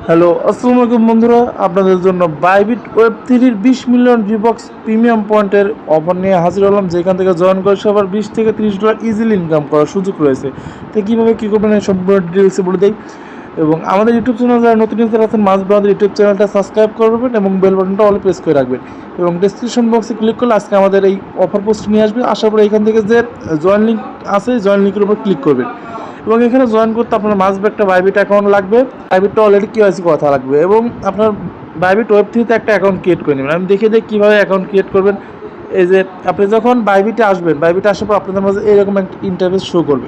Hello, আসসালামু আলাইকুম বন্ধুরা। আপনাদের জন্য বাইবিট ওয়েব 3-র 20 মিলিয়ন রিবক্স প্রিমিয়াম পয়েন্টের অফার নিয়ে হাজির হলাম, যেখান থেকে জয়েন করে সবার $20 থেকে $30 ইজিলি ইনকাম করার সুযোগ রয়েছে। তো কীভাবে কী করবেন এই সম্পূর্ণ ডিটেলসে বলে দেই। এবং আমাদের ইউটিউব চ্যানেল যারা নতুন ইউজার আছেন, মাস্ট আমাদের ইউটিউব চ্যানেলটা সাবস্ক্রাইব করবেন এবং বেল বাটনটা অল প্রেস করে রাখবেন। এবং ডেসক্রিপশন বক্সে ক্লিক করলে আজকে আমাদের এই অফার পোস্ট নিয়ে আসবে। আসার পরে এখান থেকে যে জয়েন লিঙ্ক আছে, জয়েন লিঙ্কের উপর ক্লিক করবেন এবং এখানে জয়েন করতে আপনার মাস্ট একটা বাইবিট অ্যাকাউন্ট লাগবে। বাইবিটটা অলরেডি কেওয়াইসি কথা লাগবে এবং আপনার বাইবিট ওয়েব 3-তে একটা অ্যাকাউন্ট ক্রিয়েট করে নেবেন। আমি দেখিয়ে দিই কীভাবে অ্যাকাউন্ট ক্রিয়েট করবেন। এই যে আপনি যখন বাইবিটে আসবেন, বাইবিটে আসার পর আপনাদের মাঝে এরকম একটা ইন্টারফেস শো করবে।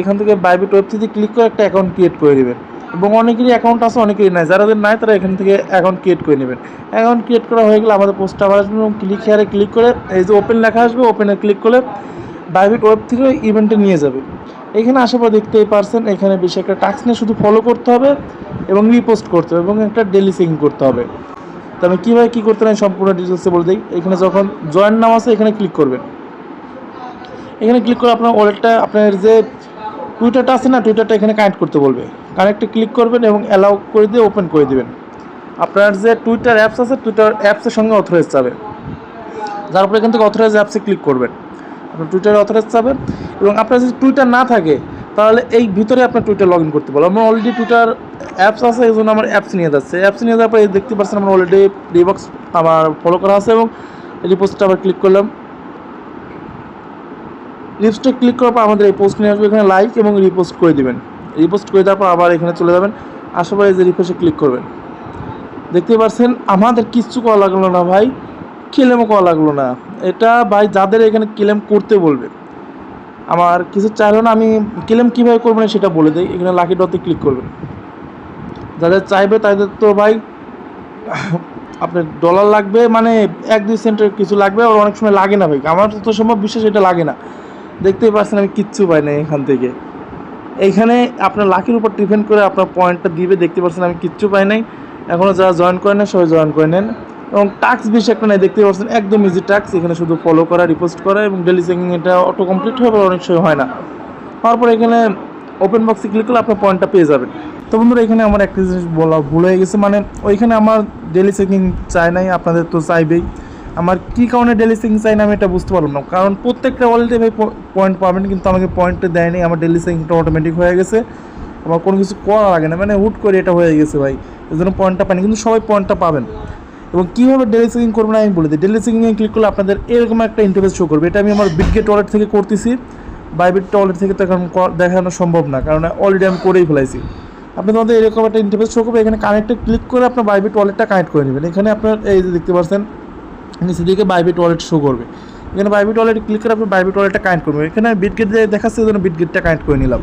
এখান থেকে বাইবিট ওয়েব 3-তে ক্লিক করে একটা অ্যাকাউন্ট ক্রিয়েট করে নেবেন এবং অনেকেরই অ্যাকাউন্ট আছে, অনেকেরই নাই। যাদের নাই তারা এখান থেকে অ্যাকাউন্ট ক্রিয়েট করে নেবেন। অ্যাকাউন্ট ক্রিয়েট করা হয়ে গেলে আমাদের পোস্টটা আবার আসবে এবং ক্লিক হেয়ারে ক্লিক করে এই যে ওপেন লেখা আসবে, ওপেনে ক্লিক করলে বাইবিট ওয়েব 3 ইভেন্টে নিয়ে যাবে। এখানে আসার পর দেখতেই পারছেন এখানে বেশি একটা টাস্ক নিয়ে শুধু ফলো করতে হবে এবং রিপোস্ট করতে হবে এবং একটা ডেলি চেকিং করতে হবে। তো আমি কীভাবে কী করতে হয় সম্পূর্ণ ডিটেলসে বলে দিই। এখানে যখন জয়েন নাম আছে এখানে ক্লিক করবেন। এখানে ক্লিক করে আপনার ওয়ালেটটা, আপনার যে টুইটারটা আছে না, টুইটারটা এখানে কানেক্ট করতে বলবে। কানেক্টে ক্লিক করবেন এবং অ্যালাউ করে দিয়ে ওপেন করে দেবেন। আপনার যে টুইটার অ্যাপস আছে, টুইটার অ্যাপসের সঙ্গে অথরাইজ যাবে। যার উপরে এখান থেকে অথরাইজ অ্যাপসে ক্লিক করবেন। আপনার টুইটারে অথরাইজ যাবেন এবং আপনার যদি টুইটার না থাকে তাহলে এই ভিতরে আপনার টুইটার লগ ইন করতে বলো। আমার অলরেডি টুইটার অ্যাপস আছে, এই জন্য আমার অ্যাপস নিয়ে যাচ্ছে। অ্যাপস নিয়ে যাওয়ার পরে দেখতে পাচ্ছেন আমার অলরেডি রিবক্স আমার ফলো করা আছে এবং রিপোস্টটা আবার ক্লিক করলাম। রিপোস্টে ক্লিক করার পর আমাদের এই পোস্ট নিয়ে আসবে। এখানে লাইক এবং রিপোস্ট করে দেবেন। রিপোস্ট করে দেওয়ার পর আবার এখানে চলে যাবেন। আসার পরে যে রিফ্রেশে ক্লিক করবেন। দেখতে পাচ্ছেন আমাদের কিচ্ছু করা লাগলো না ভাই, ক্লেমও করা লাগলো না। এটা ভাই যাদের এখানে ক্লেম করতে বলবে, আমার কিছু চাইলো না। আমি ক্লেম কীভাবে করবেন সেটা বলে দিই। এখানে লাকি ডতে ক্লিক করবেন। যাদের চাইবে তাদের তো ভাই আপনার ডলার লাগবে, মানে 1-2 সেন্টের কিছু লাগবে, আর অনেক সময় লাগে না ভাই। আমার তো সম্ভব বিশ্বাস এটা লাগে না। দেখতেই পাচ্ছেন আমি কিচ্ছু পাই না এখান থেকে। এইখানে আপনার লাকির উপর ডিপেন্ড করে আপনার পয়েন্টটা দিবে। দেখতে পাচ্ছেন আমি কিচ্ছু পাই নাই। এখনও যারা জয়েন করে নেন সবাই জয়েন করে নেন। এবং টাস্ক বেশি একটা নেই, দেখতে পাচ্ছেন একদম ইজি টাস্ক। এখানে শুধু ফলো করা, রিপোস্ট করা এবং ডেলি চেকিং, এটা অটো কমপ্লিট হয়, অনেক সময় হয় না। তারপর এখানে ওপেন বক্সে ক্লিক করলে আপনার পয়েন্টটা পেয়ে যাবেন। তো বন্ধুরা এখানে আমার একটা জিনিস বলা ভুল হয়ে গেছে, মানে ওইখানে আমার ডেলি চেকিং চাই নাই, আপনাদের তো চাইবেই। আমার কী কারণে ডেলি চেকিং চাই না আমি এটা বুঝতে পারলাম না, কারণ প্রত্যেকটা ওয়ালেটে ভাই পয়েন্ট পাবেন, কিন্তু আমাকে পয়েন্টটা দেয়নি। আমার ডেলি চেকিংটা অটোমেটিক হয়ে গেছে, আমার কোনো কিছু করা লাগে না, মানে হুট করে এটা হয়ে গেছে ভাই, এই জন্য পয়েন্টটা পাইনি। কিন্তু সবাই পয়েন্টটা পাবেন। এবং কীভাবে ডেলি চেকিং করবেন আমি বলে দিই। ডেলি চেকিংয়ে ক্লিক করলে আপনাদের এরকম একটা ইন্টারফেস শো করবে। এটা আমি আমার বিটগেট ওয়ালেট থেকে করতেছি, বাইবিট ওয়ালেট থেকে তো এখন দেখানো সম্ভব না, কারণ অলরেডি আমি করেই ফেলাইছি। আপনি তোমাদের এরকম একটা ইন্টারফেস শো করবে। এখানে কানেক্টে ক্লিক করে আপনার বাইবিট ওয়ালেটটা কানেক্ট করে নেবেন। এখানে আপনার এই যে দেখতে পাচ্ছেন নিচে দিকে বাইবিট ওয়ালেট শো করবে। এখানে বাইবিট ওয়ালেটে ক্লিক করে আপনি বাইবিট ওয়ালেটটা কানেক্ট করবেন। এখানে বিটগেট দিয়ে দেখাচ্ছে, এই জন্য বিটগেটটা কানেক্ট করে নিলাম।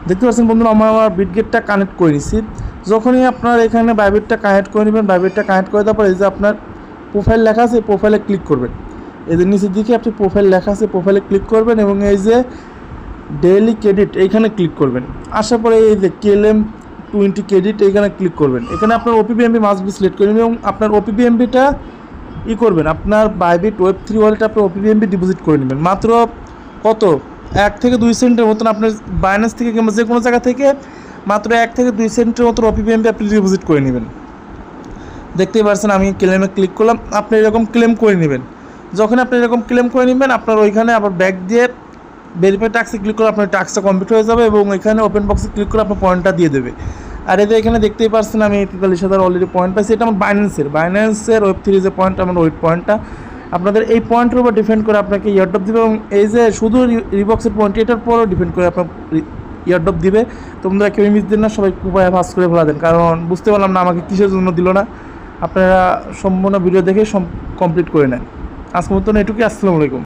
দেখতে পাচ্ছেন বন্ধুরা আমার বিটগেটটা কানেক্ট করে নিচ্ছি। যখনই আপনার এখানে বাইবিটটা কানেক্ট করে নেবেন, বাইবিটটা কানেক্ট করে দেওয়ার পর এই যে আপনার প্রোফাইল লেখা আছে, প্রোফাইলে ক্লিক করবেন। এই যে নিচের দিকে আপনি প্রোফাইল লেখা আছে, প্রোফাইলে ক্লিক করবেন এবং এই যে ডেইলি ক্রেডিট এইখানে ক্লিক করবেন। আসার পরে এই যে ক্লেম 20 ক্রেডিট এইখানে ক্লিক করবেন। এখানে আপনার ওপিবিএমবি মাস্ট বি সিলেক্ট করবেন এবং আপনার ওপিবিএমবিটা করবেন। আপনার বাইবিট ওয়েব 3 ওয়ালেটে আপনি ওপিবিএমবি ডিপোজিট করে নেবেন। মাত্র কত 1 থেকে 2 সেন্টের মতন আপনার বাইন্যান্স থেকে কিংবা যে কোনো জায়গা থেকে মাত্র 1 থেকে 2 সেন্টের মতো ওপিবিএমবি আপনি ডিপোজিট করে নেবেন। দেখতেই পাচ্ছেন আমি ক্লেমে ক্লিক করলাম। আপনি এরকম ক্লেম করে নেবেন। যখন আপনি এরকম ক্লেম করে নেবেন, আপনার ওইখানে আবার ব্যাক দিয়ে ভেরিফাই টাস্কে ক্লিক করে আপনার টাস্কটা কমপ্লিট হয়ে যাবে এবং এখানে ওপেন বক্সে ক্লিক করে আপনার পয়েন্টটা দিয়ে দেবে। আর এতে এখানে দেখতেই পাচ্ছেন আমি 43,000 অলরেডি পয়েন্ট পাইছি। এটা আমার বাইন্যান্সের ওয়েব 3 যে পয়েন্ট, আমার ওই পয়েন্টটা আপনাদের এই পয়েন্টের উপর ডিপেন্ড করে আপনাকে ইয়ারড্রপ দিবে এবং এই যে শুধু রিবক্সের পয়েন্ট, এটার পরও ডিপেন্ড করে আপনার ইয়ারড্রপ দিবে। তোমরা কেউ মিস দিন না, সবাই উপায় ভাস করে ফেলা দেন, কারণ বুঝতে পারলাম না আমাকে কিসের জন্য দিল না। আপনারা সম্পূর্ণ ভিডিও দেখে কমপ্লিট করে নেন। আজকের মতন এটুকুই। আসসালামু আলাইকুম।